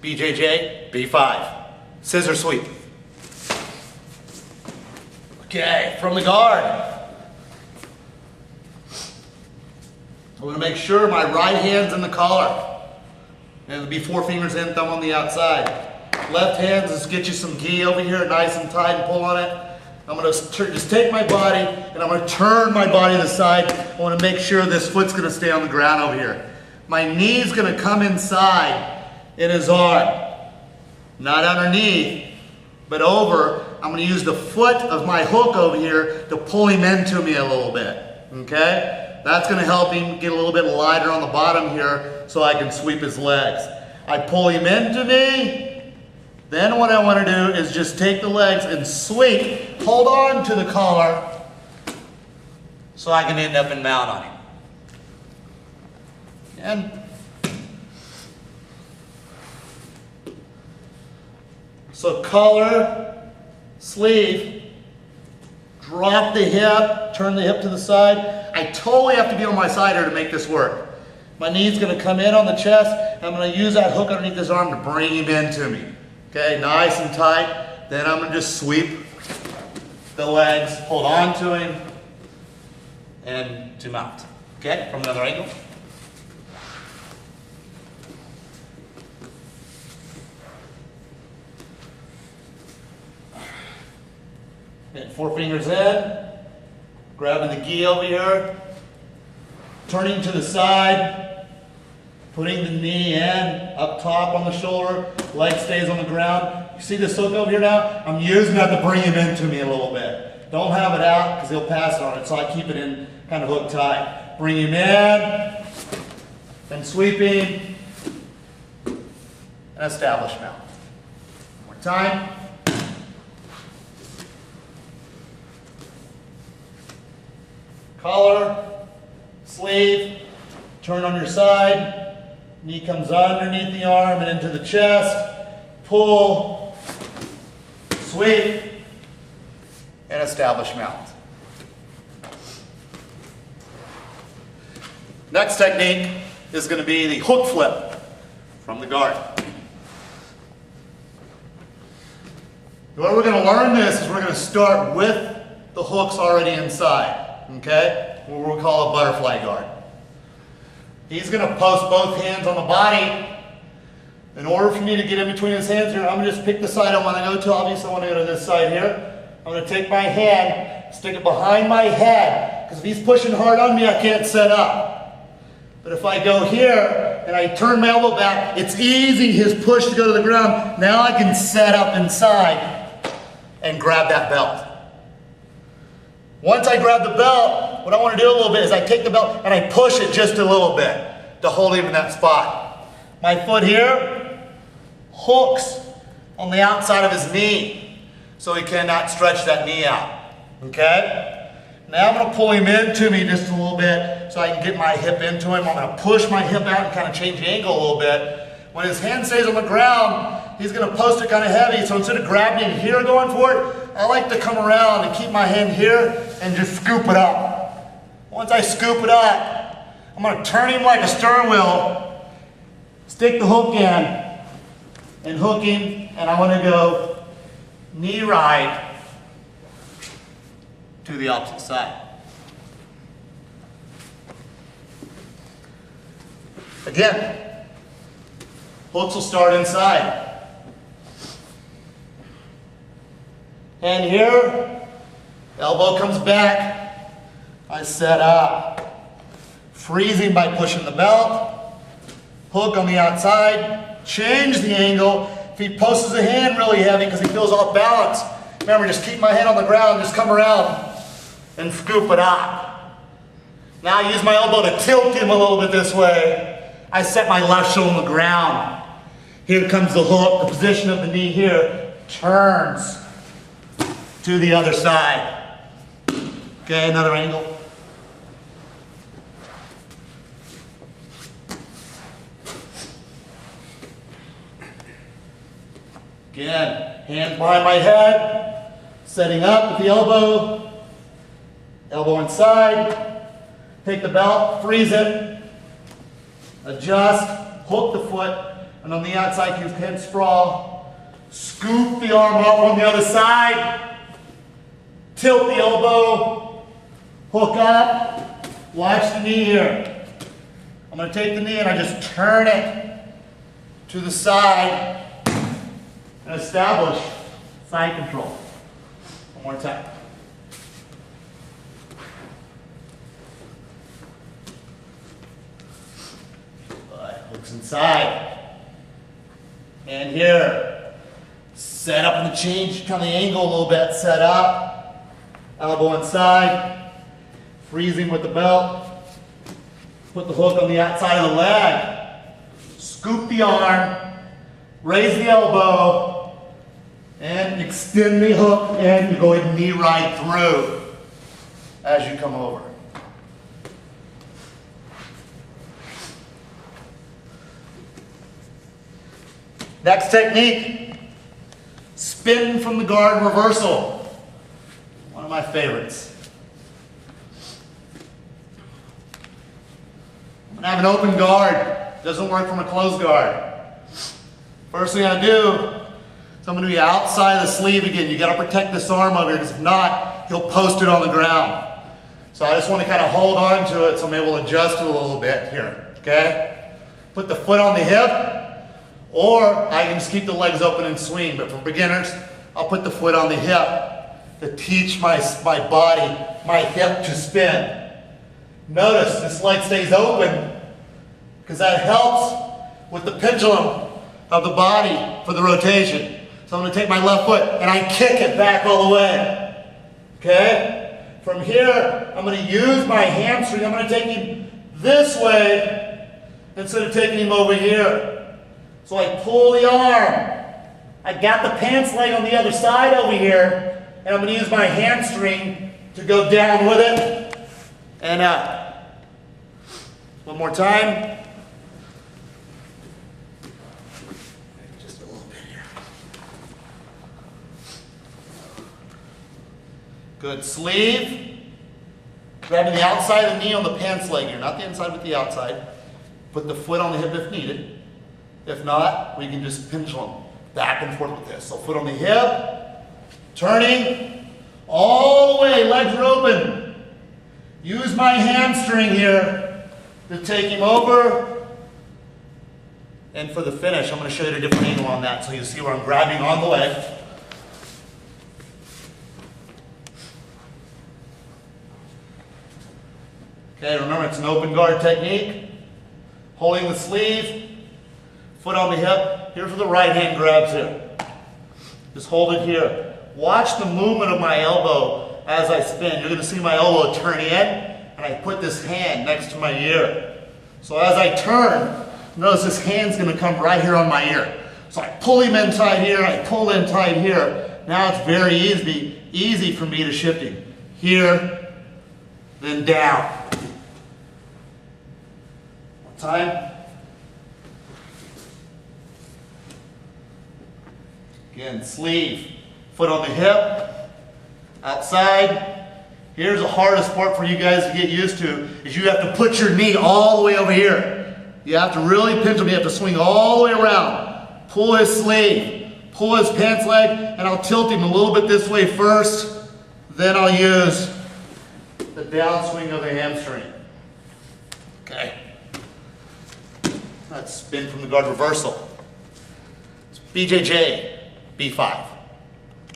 BJJ B5. Scissor sweep. Okay, from the guard. I'm going to make sure my right hand's in the collar. And it'll be 4 fingers in, thumb on the outside. Left hand, just get you some gi over here, nice and tight, and pull on it. I'm going to just take my body and I'm going to turn my body to the side. I want to make sure this foot's going to stay on the ground over here. My knee's going to come inside in his arm. Not underneath, but over. I'm going to use the foot of my hook over here to pull him into me a little bit. Okay? That's going to help him get a little bit lighter on the bottom here so I can sweep his legs. I pull him into me. Then what I want to do is just take the legs and sweep, hold on to the collar so I can end up and mount on him. And so collar, sleeve, drop the hip, turn the hip to the side. I totally have to be on my side here to make this work. My knee's going to come in on the chest, and I'm going to use that hook underneath his arm to bring him into me. Okay, nice and tight. Then I'm going to just sweep the legs, hold on to him, and to mount. Okay, from another angle. Get 4 fingers in, grabbing the gi over here, turning to the side, putting the knee in, up top on the shoulder, leg stays on the ground. You see this hook over here now? I'm using that to bring him into me a little bit. Don't have it out because he'll pass on it, so I keep it in kind of hook tight. Bring him in, and sweeping, and establish mount. One more time. Collar, sleeve, turn on your side, knee comes underneath the arm and into the chest, pull, sweep, and establish mount. Next technique is going to be the hook flip from the guard. The way we're going to learn this is we're going to start with the hooks already inside. Okay, what we'll call a butterfly guard. He's going to post both hands on the body. In order for me to get in between his hands here, I'm going to just pick the side I want to go to. Obviously, I want to go to this side here. I'm going to take my hand, stick it behind my head, because if he's pushing hard on me, I can't set up. But if I go here and I turn my elbow back, it's easy his push to go to the ground. Now I can set up inside and grab that belt. Once I grab the belt, what I want to do a little bit is I take the belt and I push it just a little bit to hold him in that spot. My foot here hooks on the outside of his knee so he cannot stretch that knee out. Okay? Now I'm going to pull him into me just a little bit so I can get my hip into him. I'm going to push my hip out and kind of change the angle a little bit. When his hand stays on the ground, he's going to post it kind of heavy, so instead of grabbing it here going for it, I like to come around and keep my hand here and just scoop it up. Once I scoop it up, I'm going to turn him like a stern wheel, stick the hook in, and hook him, and I want to go knee right to the opposite side. Again, hooks will start inside. Hand here, elbow comes back, I set up. Freezing by pushing the belt, hook on the outside, change the angle. If he posts the hand really heavy because he feels off balance, remember, just keep my head on the ground, just come around and scoop it up. Now I use my elbow to tilt him a little bit this way. I set my left shoulder on the ground. Here comes the hook, the position of the knee here, turns to the other side. Okay, another angle. Again, hands behind my head, setting up with the elbow, elbow inside, take the belt, freeze it, adjust, hook the foot, And on the outside, use head sprawl. Scoop the arm up on the other side. Tilt the elbow. Hook up. Watch the knee here. I'm going to take the knee and I just turn it to the side and establish side control. One more time. Hooks inside. And here. Set up in the change, kind of the angle a little bit. Set up. Elbow inside. Freezing with the belt. Put the hook on the outside of the leg. Scoop the arm. Raise the elbow. And extend the hook. And you go ahead and knee right through as you come over. Next technique, spin from the guard reversal. One of my favorites. I'm gonna have an open guard. Doesn't work from a closed guard. First thing I do is I'm gonna be outside of the sleeve again. You gotta protect this arm over here, because if not, he'll post it on the ground. So I just wanna kind of hold on to it so I'm able to adjust it a little bit here, okay? Put the foot on the hip. Or I can just keep the legs open and swing. But for beginners, I'll put the foot on the hip to teach my body, my hip to spin. Notice this leg stays open because that helps with the pendulum of the body for the rotation. So I'm going to take my left foot and I kick it back all the way. Okay? From here, I'm going to use my hamstring. I'm going to take him this way instead of taking him over here. So I pull the arm. I got the pants leg on the other side over here, and I'm going to use my hamstring to go down with it and up. One more time. Just a little bit here. Good. Sleeve. Grabbing the outside of the knee on the pants leg here, not the inside but the outside. Put the foot on the hip if needed. If not, we can just pendulum back and forth with this. So foot on the hip, turning all the way, legs are open. Use my hamstring here to take him over. And for the finish, I'm going to show you a different angle on that so you see where I'm grabbing on the leg. Okay, remember it's an open guard technique. Holding the sleeve. Foot on the hip. Here's where the right hand grabs here. Just hold it here. Watch the movement of my elbow as I spin. You're going to see my elbow turn in, and I put this hand next to my ear. So as I turn, notice this hand's going to come right here on my ear. So I pull him in tight here, I pull in tight here. Now it's very easy for me to shift him. Here, then down. One time. Again, sleeve, foot on the hip, outside. Here's the hardest part for you guys to get used to, is you have to put your knee all the way over here. You have to really pinch him, you have to swing all the way around. Pull his sleeve, pull his pants leg, and I'll tilt him a little bit this way first, then I'll use the downswing of the hamstring. Okay. That's spin from the guard reversal. It's BJJ B5.